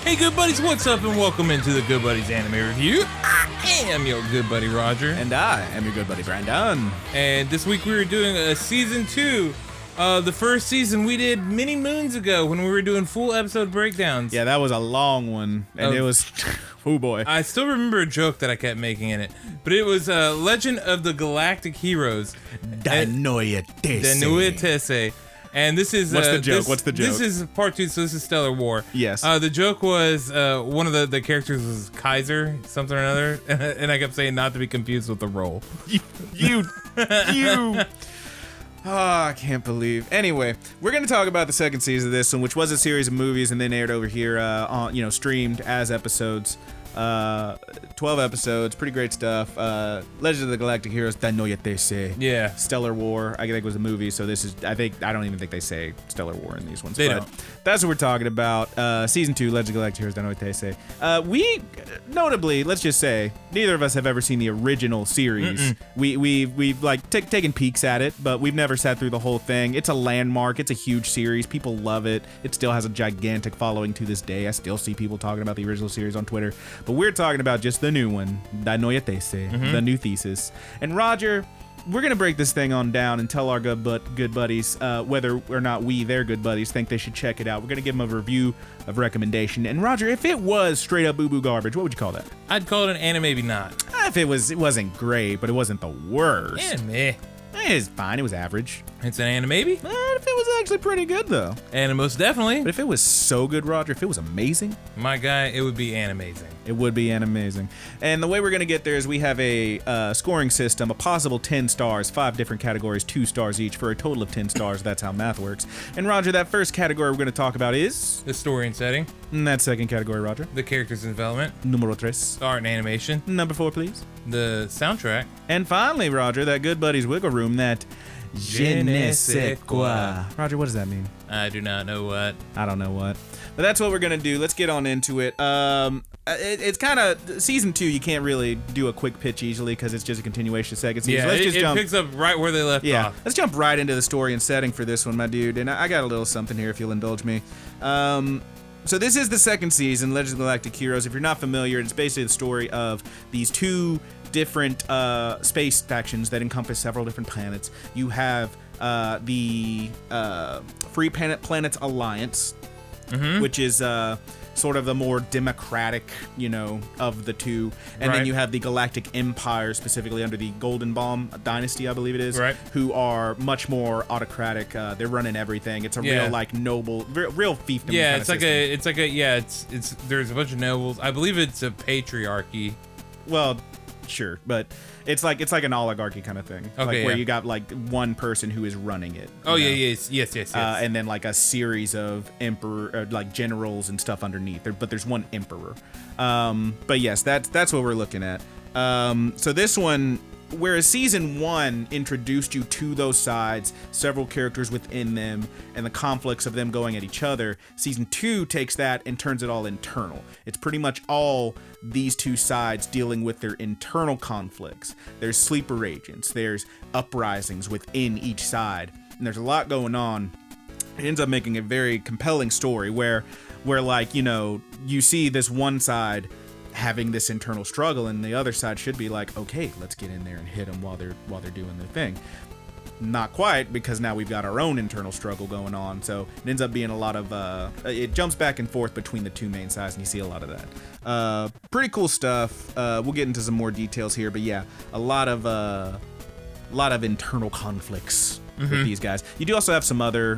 Hey good buddies, what's up and welcome into the Good Buddies Anime Review. I am your good buddy Roger. And I am your good buddy Brandon. And this week we were doing a season 2. The first season we did many moons ago when we were doing full episode breakdowns. Yeah, that was a long one. And it was, oh boy. I still remember a joke that I kept making in it. But it was Legend of the Galactic Heroes. Neue. Tese. And this is What's the joke? This is part 2, so this is Stellar War. Yes. The joke was one of the characters was Kaiser, something or another, and I kept saying not to be confused with the role. You. Oh, I can't believe. Anyway, we're going to talk about the second season of this one, which was a series of movies and then aired over here on, streamed as episodes. 12 episodes, pretty great stuff. Legend of the Galactic Heroes, Neue. Yeah. Stellar War, I think was a movie, so this is, I don't even think they say Stellar War in these ones. They don't. That's what we're talking about. Season 2, Legend of the Galactic Heroes, Neue. We, notably, let's just say, neither of us have ever seen the original series. We've like taken peeks at it, but we've never sat through the whole thing. It's a landmark. It's a huge series. People love it. It still has a gigantic following to this day. I still see people talking about the original series on Twitter. But we're talking about just the new one, Neue, the new thesis. And Roger, we're going to break this thing on down and tell our good buddies whether or not we, their good buddies, think they should check it out. We're going to give them a review of recommendation. And Roger, if it was straight up boo-boo garbage, what would you call that? I'd call it an anime, maybe not. If it wasn't great, but it wasn't the worst. Anime. It's fine. It was average. It's an anime, maybe? If it was actually pretty good, though. And most definitely. But if it was so good, Roger, if it was amazing, my guy, it would be animazing. It would be animazing. And the way we're going to get there is we have a scoring system, a possible 10 stars, 5 different categories, 2 stars each, for a total of 10 stars. That's how math works. And Roger, that first category we're going to talk about is... the story and setting. And that second category, Roger. The characters and development. Numero tres. Art and animation. Number 4, please. The soundtrack. And finally, Roger, that good buddy's wiggle room, that je ne sais quoi. Roger, what does that mean? I do not know what. I don't know what. But that's what we're going to do. Let's get on into it. It's kind of season 2. You can't really do a quick pitch easily because it's just a continuation of second season. Yeah, Let's it picks up right where they left off. Let's jump right into the story and setting for this one, my dude. And I got a little something here if you'll indulge me. So this is the second season, Legend of the Galactic Heroes. If you're not familiar, it's basically the story of these two different space factions that encompass several different planets. You have the Free Planets Alliance, which is sort of the more democratic, of the two. And then you have the Galactic Empire, specifically under the Golden Bomb Dynasty, I believe it is, who are much more autocratic. They're running everything. It's a real noble, real fiefdom. Yeah, it's there's a bunch of nobles. I believe it's a patriarchy. Well, sure, but it's like an oligarchy kind of thing. Okay, where you got one person who is running it. Oh yeah, yes. And then a series of emperor, generals and stuff underneath. But there's one emperor. But yes, that's what we're looking at. So this one, whereas season 1 introduced you to those sides, several characters within them, and the conflicts of them going at each other, season 2 takes that and turns it all internal. It's pretty much all these two sides dealing with their internal conflicts. There's sleeper agents, there's uprisings within each side, and there's a lot going on. It ends up making a very compelling story where you see this one side having this internal struggle, and the other side should be like, okay, let's get in there and hit them while they're doing their thing. Not quite, because now we've got our own internal struggle going on. So it ends up being a lot of it jumps back and forth between the two main sides, and you see a lot of that. Pretty cool stuff. We'll get into some more details here, but yeah, a lot of internal conflicts with these guys. You do also have some other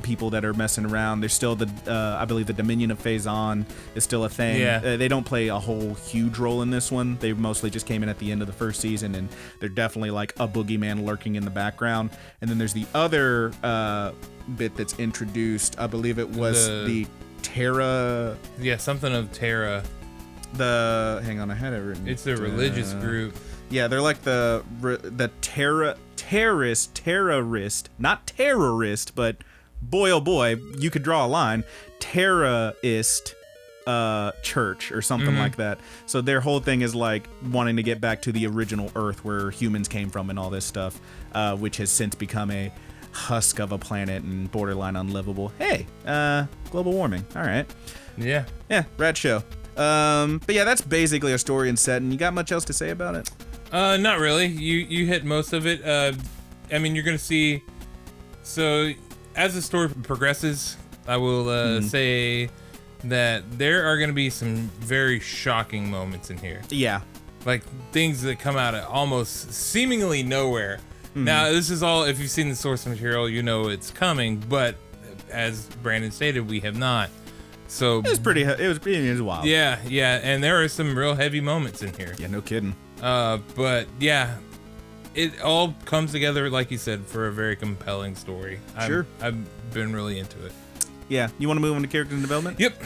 people that are messing around. There's still I believe the Dominion of Phazon is still a thing. Yeah. They don't play a whole huge role in this one. They mostly just came in at the end of the first season, and they're definitely like a boogeyman lurking in the background. And then there's the other bit that's introduced. I believe it was the Terra. Yeah, something of Terra. Hang on, I had it written. It's a religious group. Yeah, they're like the terrorist, not terrorist, but boy oh boy, you could draw a line. Terrorist church or something like that. So their whole thing is like wanting to get back to the original Earth where humans came from and all this stuff, which has since become a husk of a planet and borderline unlivable. Hey, global warming. All right. Yeah, rad show. But yeah, that's basically our story and set. And you got much else to say about it? Not really. You hit most of it. I mean, you're gonna see. So as the story progresses, I will say that there are gonna be some very shocking moments in here. Yeah. Like things that come out of almost seemingly nowhere. Now, this is all, if you've seen the source material, you know it's coming, but as Brandon stated, we have not. So it was wild. Yeah, and there are some real heavy moments in here. Yeah, no kidding. But yeah, it all comes together, like you said, for a very compelling story. Sure. I've been really into it. Yeah, you want to move on to character development? Yep.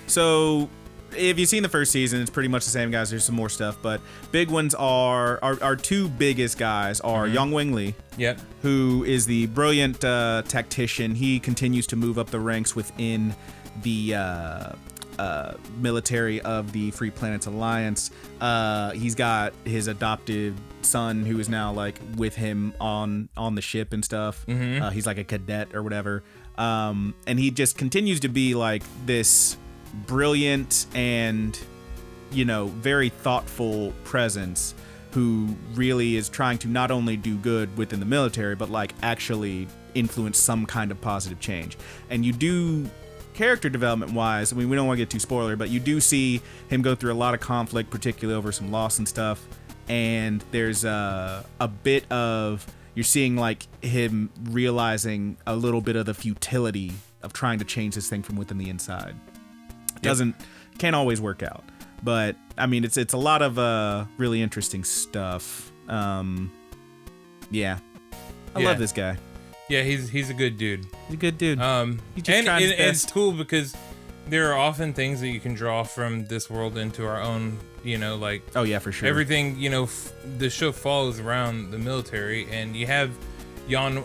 So, if you've seen the first season, it's pretty much the same guys. There's some more stuff, but big ones are our two biggest guys are Yang Wing Lee, Yep. who is the brilliant tactician. He continues to move up the ranks within the military of the Free Planets Alliance. He's got his adopted son who is now like with him on the ship and stuff. He's like a cadet or whatever. And he just continues to be like this brilliant and, you know, very thoughtful presence who really is trying to not only do good within the military, but like actually influence some kind of positive change. And you do, character development wise, I mean, we don't want to get too spoiler, but you do see him go through a lot of conflict, particularly over some loss and stuff. And there's a bit of, you're seeing like him realizing a little bit of the futility of trying to change this thing from within the inside. Can't always work out, but I mean, it's a lot of really interesting stuff. Yeah, I love this guy. Yeah, he's a good dude. He's a good dude. He just tries his best. It's cool because there are often things that you can draw from this world into our own. You know, like oh yeah, for sure. Everything, you know, the show follows around the military, and you have Yang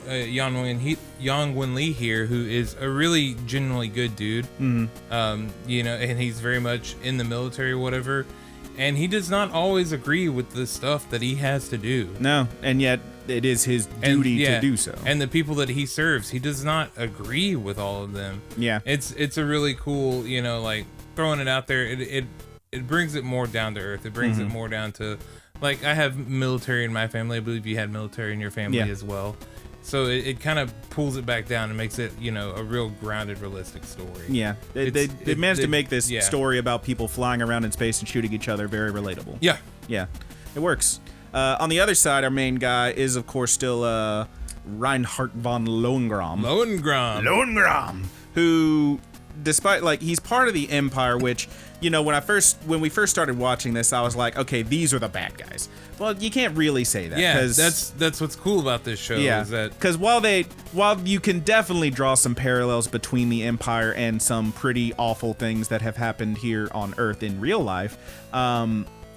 Wen Lee here, who is a really genuinely good dude. You know, and he's very much in the military or whatever, and he does not always agree with the stuff that he has to do. No, and yet it is his duty to do so. And the people that he serves, he does not agree with all of them. Yeah, it's a really cool, you know, like throwing it out there. It brings it more down to earth. It brings it more down to, like, I have military in my family. I believe you had military in your family as well. So it kind of pulls it back down and makes it, you know, a real grounded, realistic story. Yeah, they managed to make this story about people flying around in space and shooting each other very relatable. Yeah, it works. On the other side, our main guy is, of course, still Reinhard von Lohengrin. Lohengrin, who, despite, like, he's part of the Empire, which, you know, when we first started watching this, I was like, okay, these are the bad guys. Well, you can't really say that. Yeah, that's what's cool about this show. Yeah, is that because while you can definitely draw some parallels between the Empire and some pretty awful things that have happened here on Earth in real life,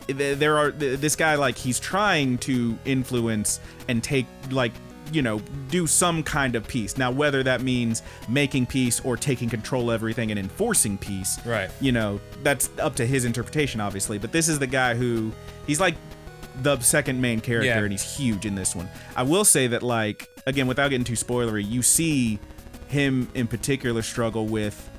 this guy, like, he's trying to influence and take, like, you know, do some kind of peace. Now, whether that means making peace or taking control of everything and enforcing peace, right? You know, that's up to his interpretation, obviously. But this is the guy who, he's like the second main character, and he's huge in this one. I will say that, like, again, without getting too spoilery, you see him in particular struggle with,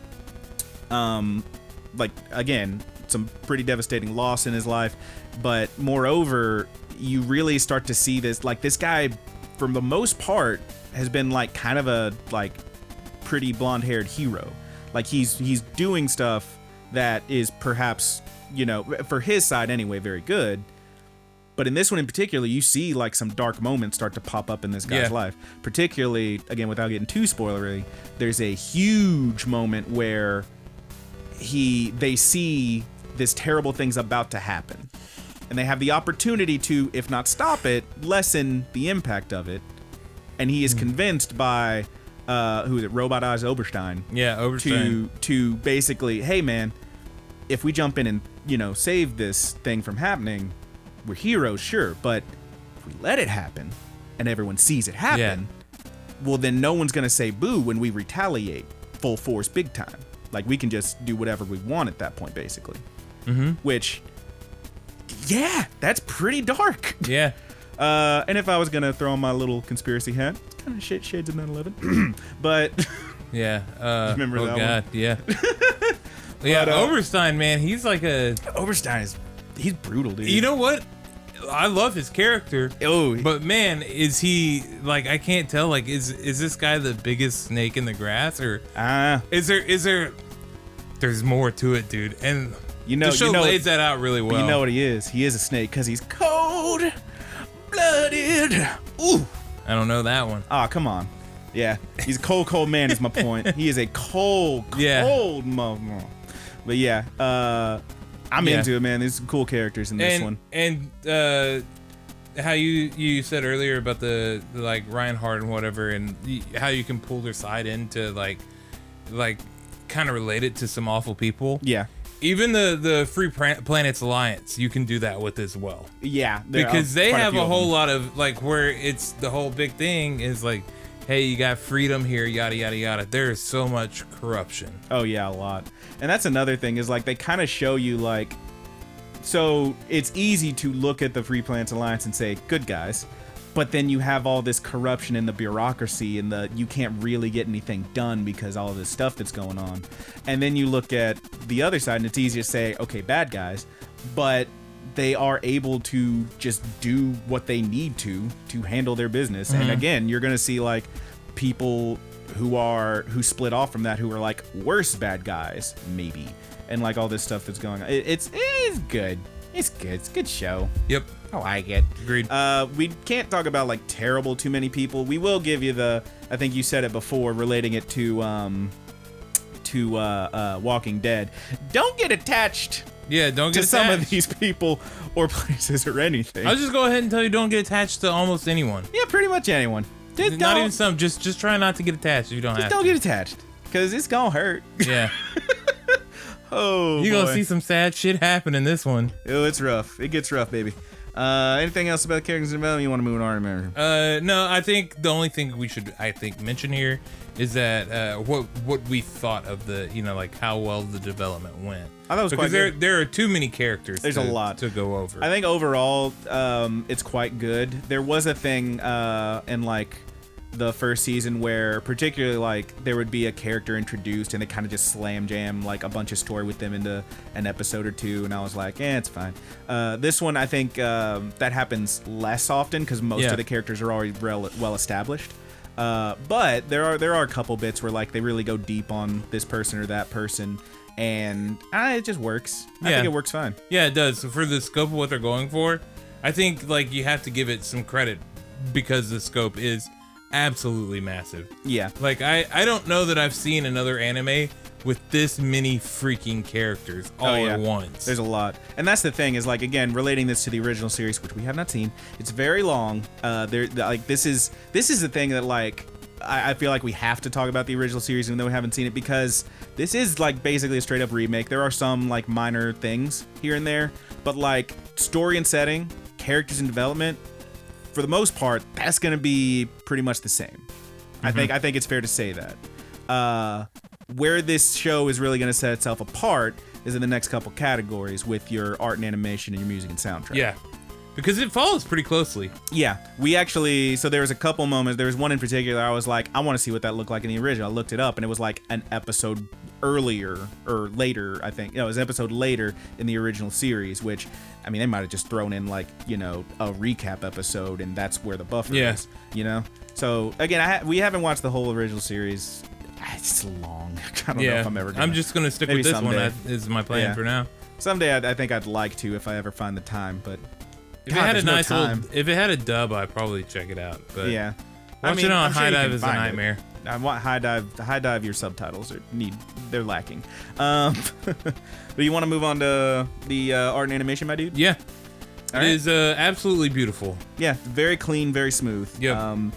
like, again, some pretty devastating loss in his life. But moreover, you really start to see this, like, this guy, for the most part, has been like kind of a like pretty blonde-haired hero. Like he's doing stuff that is perhaps, you know, for his side anyway, very good. But in this one in particular, you see like some dark moments start to pop up in this guy's life. Particularly, again, without getting too spoilery, there's a huge moment where they see this terrible thing's about to happen. And they have the opportunity to, if not stop it, lessen the impact of it. And he is convinced by, who is it, Robot Eyes Oberstein. Yeah, Oberstein. To basically, hey man, if we jump in and, you know, save this thing from happening, we're heroes, sure. But if we let it happen and everyone sees it happen, well then no one's going to say boo when we retaliate full force big time. Like, we can just do whatever we want at that point, basically. Mm-hmm. Which, yeah, that's pretty dark. Yeah. And if I was gonna throw on my little conspiracy hat, kind of shades of 9/11, but yeah. remember that God, one? Yeah. Yeah, But, Oberstein, man, he's like Oberstein he's brutal, dude. You know what? I love his character. Oh, but man, is he like? I can't tell. Like, is this guy the biggest snake in the grass, or is there? There's more to it, dude. And the show lays that out really well. You know what he is? He is a snake because he's cold blooded. Ooh, I don't know that one. Ah, come on. Yeah, he's a cold man. Is my point. He is a cold mother. But yeah, I'm into it, man. There's some cool characters in this one. And how you said earlier about the like Reinhardt and whatever, and how you can pull their side into like kind of relate it to some awful people. Yeah. Even the Free Planets Alliance, you can do that with as well. Yeah. Because they have a whole lot of like where it's the whole big thing is like, hey, you got freedom here, yada yada yada. There is so much corruption. Oh yeah, a lot. And that's another thing is like they kind of show you like, so it's easy to look at the Free Planets Alliance and say good guys, but then you have all this corruption in the bureaucracy and you can't really get anything done because all of this stuff that's going on. And then you look at the other side and it's easy to say, okay, bad guys, but they are able to just do what they need to handle their business. Mm-hmm. And again, you're going to see like people who split off from that, who are like worse bad guys, maybe. And like all this stuff that's going on. It's good. It's good. It's a good show. Yep. I like it. Agreed. We can't talk about like terrible too many people. We will give you I think you said it before, relating it to Walking Dead. Don't get attached. Yeah, don't get to some of these people or places or anything. I'll just go ahead and tell you, don't get attached to almost anyone. Yeah, pretty much anyone. Not even some. Just try not to get attached if you don't have to. Just don't get attached, because it's gonna hurt. Yeah. Oh, you're gonna see some sad shit happen in this one. Oh, it's rough. It gets rough, baby. Anything else about characters and development you want to move on, remember? No, I think the only thing we should, mention here is that what we thought of the, like how well the development went. I thought it was because quite good. there are too many characters. There's a lot to go over. I think overall, it's quite good. There was a thing in like the first season where particularly like there would be a character introduced and they kind of just slam jam like a bunch of story with them into an episode or two, and I was like, it's fine. This one I think that happens less often because most of the characters are already well established. But there are a couple bits where like they really go deep on this person or that person, and it just works. I think it works fine. Yeah, it does. So for the scope of what they're going for, I think like you have to give it some credit because the scope is absolutely massive. Yeah. Like I don't know that I've seen another anime with this many freaking characters all at once. There's a lot. And that's the thing is like, again, relating this to the original series, which we have not seen, it's very long. This is the thing that like I feel like we have to talk about the original series even though we haven't seen it, because this is like basically a straight up remake. There are some like minor things here and there, but like story and setting, characters and development, for the most part, that's going to be pretty much the same. Mm-hmm. I think it's fair to say that. Where this show is really going to set itself apart is in the next couple categories with your art and animation and your music and soundtrack. Yeah, because it follows pretty closely. Yeah, we actually, so there was a couple moments, there was one in particular I was like, I want to see what that looked like in the original. I looked it up and it was like an episode earlier or later, I think. It was an episode later in the original series, which, I mean, they might have just thrown in like, a recap episode and that's where the buffer is, So again, we haven't watched the whole original series. It's long. I don't know if I'm ever gonna. I'm just going to stick with this someday. One. That is my plan for now. Someday I think I'd like to if I ever find the time, but if it had a nice if it had a dub, I'd probably check it out. But yeah. Watching it on High Dive is a nightmare. I want High Dive. Your subtitles they're lacking. But you want to move on to the art and animation, my dude? Yeah. It is absolutely beautiful. Yeah, very clean, very smooth. Yep.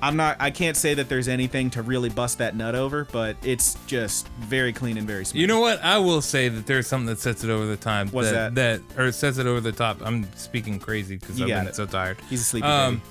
I can't say that there's anything to really bust that nut over, but it's just very clean and very smooth. You know what? I will say that there's something that sets it over the top. What's that? Or sets it over the top. I'm speaking crazy because I've been so tired. He's a sleepy baby.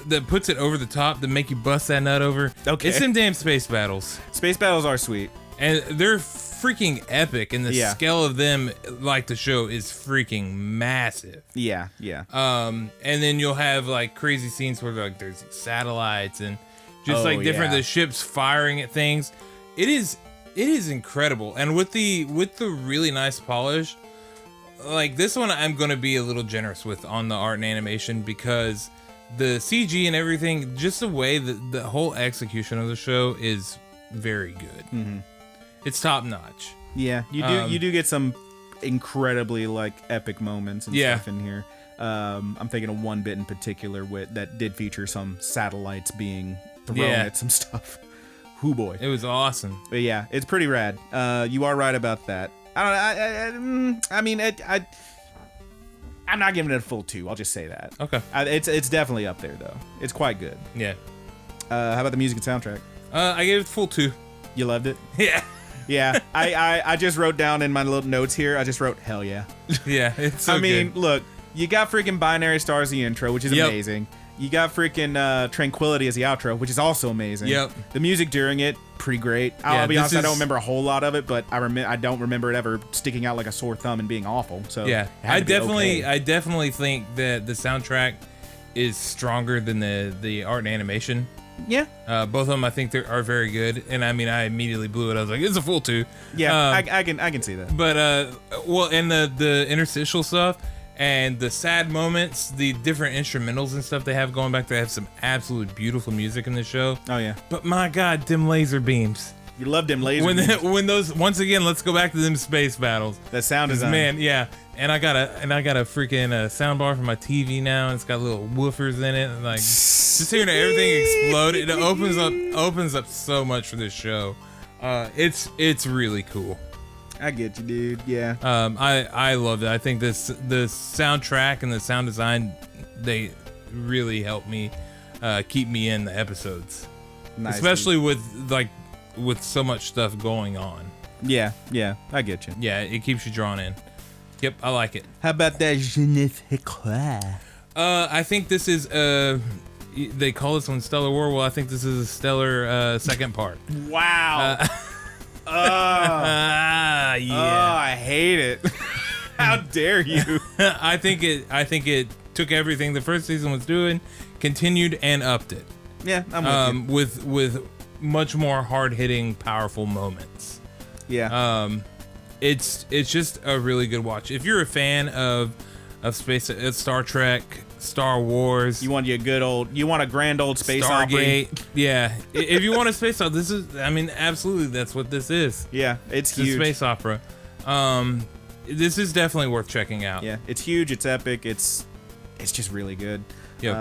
that puts it over the top to make you bust that nut over. Okay. It's them damn space battles. Space battles are sweet. And they're freaking epic, and the scale of them, like the show, is freaking massive. Yeah, yeah. And then you'll have like crazy scenes where like there's satellites and just different the ships firing at things. It is incredible, and with the really nice polish, like this one, I'm gonna be a little generous with on the art and animation because the CG and everything, just the way that the whole execution of the show is very good. Mm-hmm. It's top notch. Yeah, you do get some incredibly like epic moments and stuff in here. I'm thinking of one bit in particular that did feature some satellites being thrown at some stuff. Hoo boy, it was awesome. But yeah, it's pretty rad. You are right about that. I'm not giving it a full 2. I'll just say that. Okay. It's definitely up there though. It's quite good. Yeah. How about the music and soundtrack? I gave it full 2. You loved it? Yeah. Yeah. I just wrote down in my little notes here. I just wrote hell yeah. Yeah. It's so good. Look, you got freaking Binary Star as the intro, which is amazing. You got freaking Tranquility as the outro, which is also amazing. Yep. The music during it, pretty great. I'll be honest, I don't remember a whole lot of it, but I don't remember it ever sticking out like a sore thumb and being awful. So yeah, I definitely think that the soundtrack is stronger than the art and animation. Yeah. Both of them I think are very good, and I mean I immediately blew it. I was like, it's a full 2. Yeah, I can see that. But and the interstitial stuff. And the sad moments, the different instrumentals and stuff they have going back, they have some absolute beautiful music in the show. Oh yeah. But my God, them laser beams. You love them laser beams. When those, once again, let's go back to them space battles. That sound design. Man, yeah. And I got a freaking sound bar for my TV now, and it's got little woofers in it, and like just hearing everything explode. It opens up so much for this show. It's really cool. I get you, dude. Yeah. I love it. I think the soundtrack and the sound design, they really help me keep me in the episodes. Nice, especially dude. with so much stuff going on. Yeah, I get you. Yeah, it keeps you drawn in. Yep, I like it. How about that je ne sais quoi? I think this is they call this one Stellar War. Well, I think this is a stellar second part. Wow. Yeah. Oh, I hate it. How dare you? I think it took everything the first season was doing, continued and upped it. Yeah, I'm with you. With much more hard-hitting, powerful moments. Yeah. It's just a really good watch. If you're a fan of space, Star Trek, Star Wars, you want a grand old space Stargate, opera. Yeah. If you want a space opera, this is, I mean, absolutely, that's what this is. Yeah, it's huge. A space opera. This is definitely worth checking out. Yeah, it's huge. It's epic. It's just really good. Yep.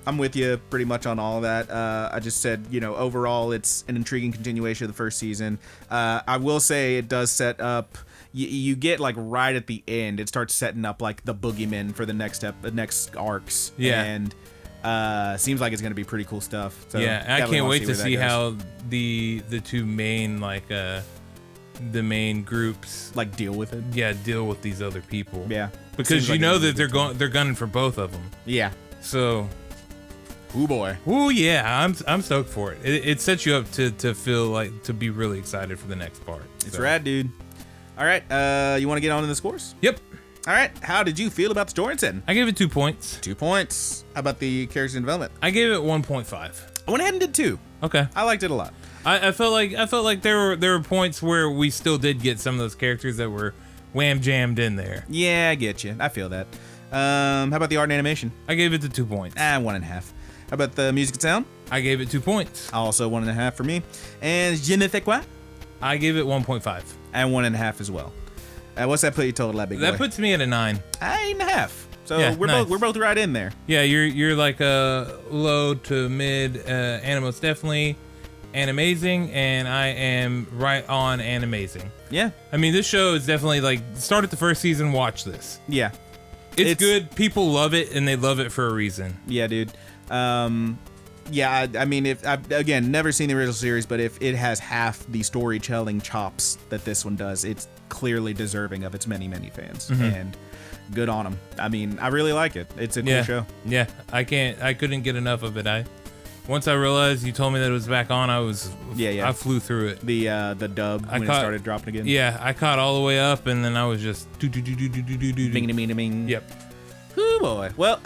I'm with you pretty much on all of that. I just said, overall, it's an intriguing continuation of the first season. I will say it does set up. You get like right at the end, it starts setting up like the boogeymen for the next arcs. Yeah, and seems like it's gonna be pretty cool stuff. So yeah, I can't wait to see how the two main the main groups like deal with it. Yeah, deal with these other people. Yeah, because that they're gunning for both of them. Yeah. So. Ooh boy. Ooh yeah, I'm stoked for it. It sets you up to feel like to be really excited for the next part. It's rad, dude. All right, you want to get on to the scores? Yep. All right, how did you feel about the story and setting? I gave it 2 points. 2 points. How about the characters and development? I gave it 1.5. I went ahead and did 2. Okay. I liked it a lot. I felt like there were points where we still did get some of those characters that were wham jammed in there. Yeah, I get you. I feel that. How about the art and animation? I gave it the 2 points. 1.5. How about the music and sound? I gave it 2 points. Also 1.5 for me. And je ne sais quoi? I gave it 1.5. And 1.5 as well. What's that put you total, that big boy? That puts me at a 9. 8.5. So yeah, we're both right in there. Yeah, you're like a low to mid Animos definitely Animazing, and I am right on Animazing. Yeah. I mean, this show is definitely like start at the first season, watch this. Yeah. It's good. People love it, and they love it for a reason. Yeah, dude. Yeah, I mean, if I've, again, never seen the original series, but if it has half the storytelling chops that this one does, it's clearly deserving of its many, many fans. And good on them. I mean, I really like it. It's a cool show. Yeah, I couldn't get enough of it. Once I realized you told me that it was back on, I flew through it. The dub when it started dropping again. Yeah, I caught all the way up, and then I was just Bing, bing, bing, bing. Yep. Ooh, boy. Well,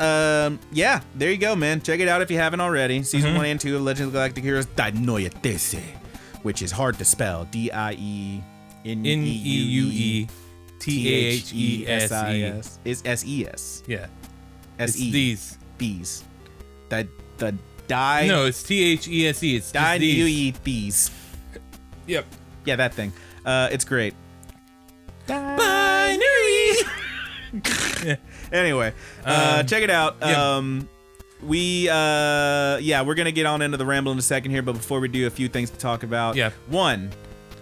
yeah, there you go, man. Check it out if you haven't already. Season 1 and 2 of Legend of the Galactic Heroes Neue, which is hard to spell. DIENEUE THESIS. Is SES. Yeah. SE. These. Bees. The die. No, it's THESE. It's Neue bees. Yep. Yeah, that thing. It's great. Binary. Anyway, check it out. We're gonna get on into the ramble in a second here, but before we do, a few things to talk about. Yeah. One,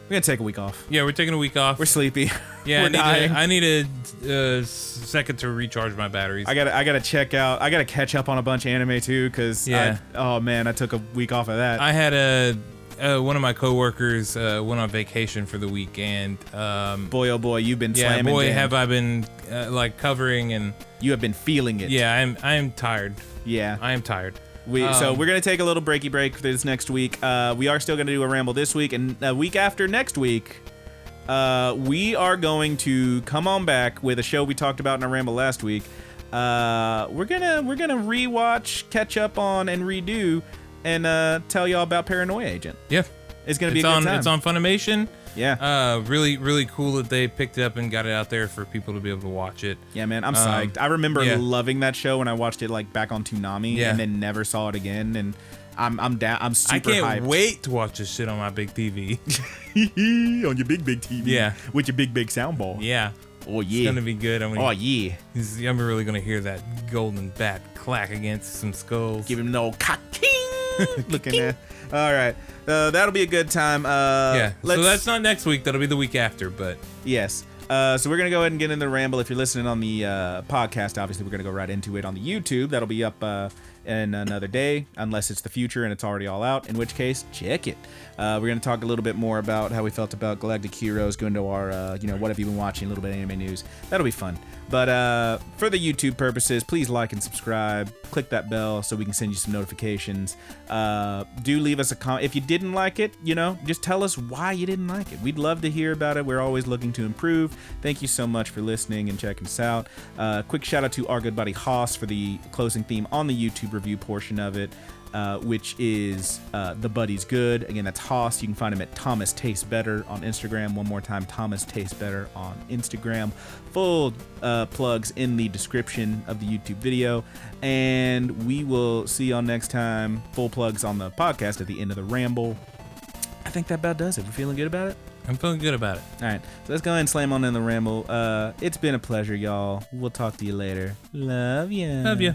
we're gonna take a week off. Yeah, we're taking a week off. We're sleepy. Yeah, we're dying. I need a second to recharge my batteries. I gotta check out. I gotta catch up on a bunch of anime too, cause oh man, I took a week off of that. I had one of my coworkers went on vacation for the week, and boy, oh boy, you've been slamming. Yeah, boy, down. have I been covering, and you have been feeling it. Yeah, I am tired. Yeah, I am tired. So we're gonna take a little break for this next week. We are still gonna do a ramble this week, and a week after next week, we are going to come on back with a show we talked about in our ramble last week. We're gonna rewatch, catch up on, and redo, and tell y'all about Paranoia Agent. Yeah, it's gonna be a good time. It's on Funimation. Yeah. Really, really cool that they picked it up and got it out there for people to be able to watch it. Yeah, man, I'm psyched. I remember loving that show when I watched it back on Toonami, and then never saw it again. And I'm down. I'm super hyped. I can't wait to watch this shit on my big TV. On your big TV. Yeah. With your big soundball. Yeah. Oh yeah. It's gonna be good. I'm really gonna hear that golden bat clack against some skulls. Give him no cocking. Looking at. All right. That'll be a good time. So that's not next week. That'll be the week after. But yes. So we're gonna go ahead and get into the ramble. If you're listening on the podcast, obviously we're gonna go right into it on the YouTube. That'll be up in another day, unless it's the future and it's already all out. In which case, check it. We're gonna talk a little bit more about how we felt about Galactic Heroes. Go into our what have you been watching? A little bit of anime news. That'll be fun. But for the YouTube purposes, please like and subscribe. Click that bell so we can send you some notifications. Do leave us a comment. If you didn't like it, just tell us why you didn't like it. We'd love to hear about it. We're always looking to improve. Thank you so much for listening and checking us out. Quick shout out to our good buddy Haas for the closing theme on the YouTube review portion of it. Which is The Buddy's Good. Again, that's Haas. You can find him at Thomas Tastes Better on Instagram. One more time, Thomas Tastes Better on Instagram. Full plugs in the description of the YouTube video. And we will see y'all next time. Full plugs on the podcast at the end of the ramble. I think that about does it. We're feeling good about it? I'm feeling good about it. All right. So let's go ahead and slam on in the ramble. It's been a pleasure, y'all. We'll talk to you later. Love ya. Love ya.